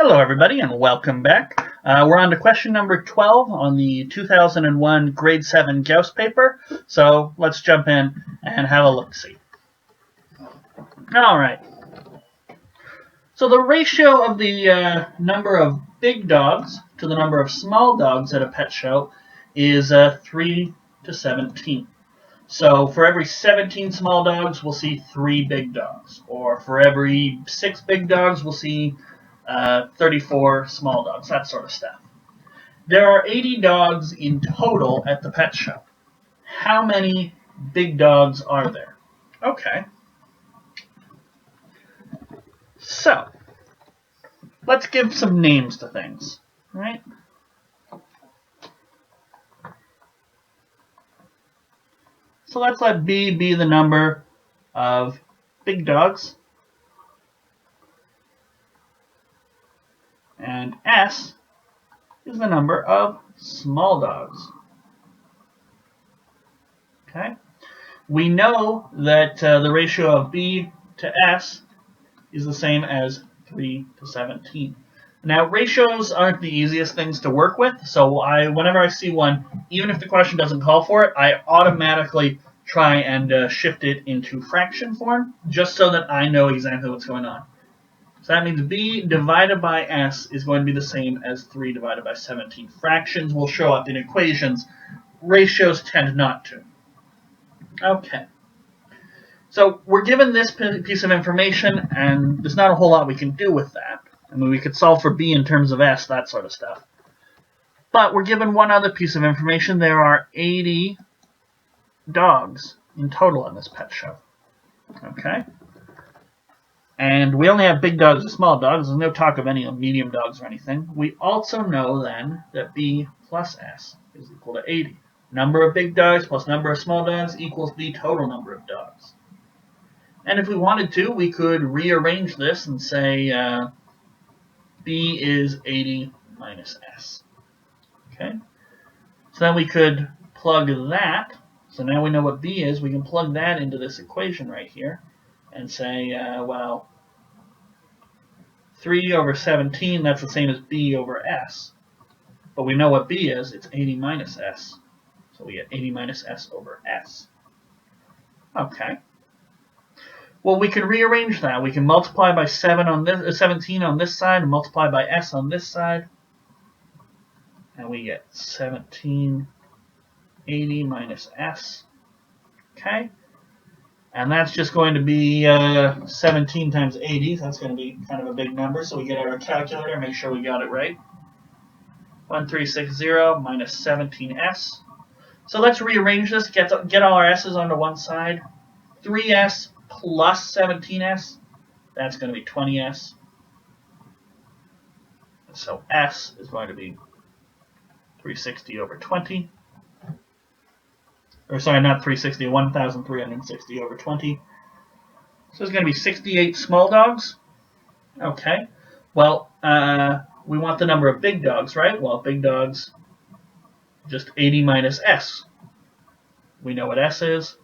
Hello everybody and welcome back. We're on to question number 12 on the 2001 grade 7 Gauss paper. So let's jump in and have a look-see. Alright. So the ratio of the number of big dogs to the number of small dogs at a pet show is 3 to 17. So for every 17 small dogs, we'll see 3 big dogs. Or for every 6 big dogs, we'll see 34 small dogs, that sort of stuff. There are 80 dogs in total at the pet show. How many big dogs are there? Okay. So, let's give some names to things, right? So let's let B be the number of big dogs. And S is the number of small dogs. Okay? We know that the ratio of B to S is the same as 3 to 17. Now, ratios aren't the easiest things to work with, so whenever I see one, even if the question doesn't call for it, I automatically try and shift it into fraction form, just so that I know exactly what's going on. So that means B divided by S is going to be the same as 3 divided by 17. Fractions will show up in equations. Ratios tend not to. Okay. So we're given this piece of information, and there's not a whole lot we can do with that. I mean, we could solve for B in terms of S, that sort of stuff. But we're given one other piece of information. There are 80 dogs in total on this pet show. Okay. And we only have big dogs and small dogs. There's no talk of any medium dogs or anything. We also know then that B plus S is equal to 80. Number of big dogs plus number of small dogs equals the total number of dogs. And if we wanted to, we could rearrange this and say B is 80 minus S. Okay? So then we could plug that. So now we know what B is. We can plug that into this equation right here and say, well, 3 over 17, that's the same as B over S. But we know what B is. It's 80 minus S. So we get 80 minus S over S. Okay. Well, we can rearrange that. We can multiply by 17 on this side and multiply by S on this side. And we get 17, 80 minus S. Okay. And that's just going to be 17 times 80. That's going to be kind of a big number. So we get our calculator, make sure we got it right. 1360 minus 17s. So let's rearrange this, get all our s's onto one side. 3s plus 17s, that's going to be 20s. So s is going to be 360 over 20. Or sorry, not 360, 1,360 over 20. So it's going to be 68 small dogs. Okay. Well, we want the number of big dogs, right? Well, big dogs, just 80 minus S. We know what S is.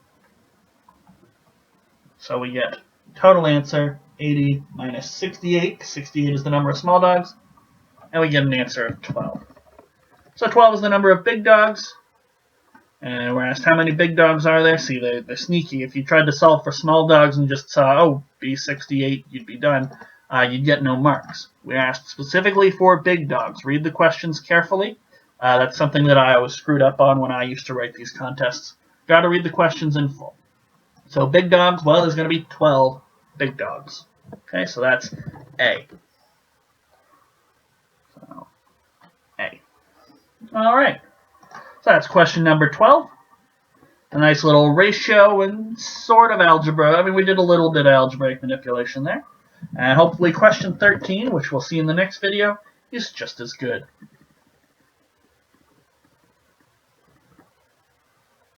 So we get total answer, 80 minus 68. 68 is the number of small dogs. And we get an answer of 12. So 12 is the number of big dogs. And we're asked how many big dogs are there. See, they're sneaky. If you tried to solve for small dogs and just saw, oh, B68, you'd be done. You'd get no marks. We're asked specifically for big dogs. Read the questions carefully. That's something that I always screwed up on when I used to write these contests. Got to read the questions in full. So big dogs, well, there's going to be 12 big dogs. Okay, so that's A. So, A. All right. So that's question number 12. A nice little ratio and sort of algebra. I mean, we did a little bit of algebraic manipulation there. And hopefully question 13, which we'll see in the next video, is just as good.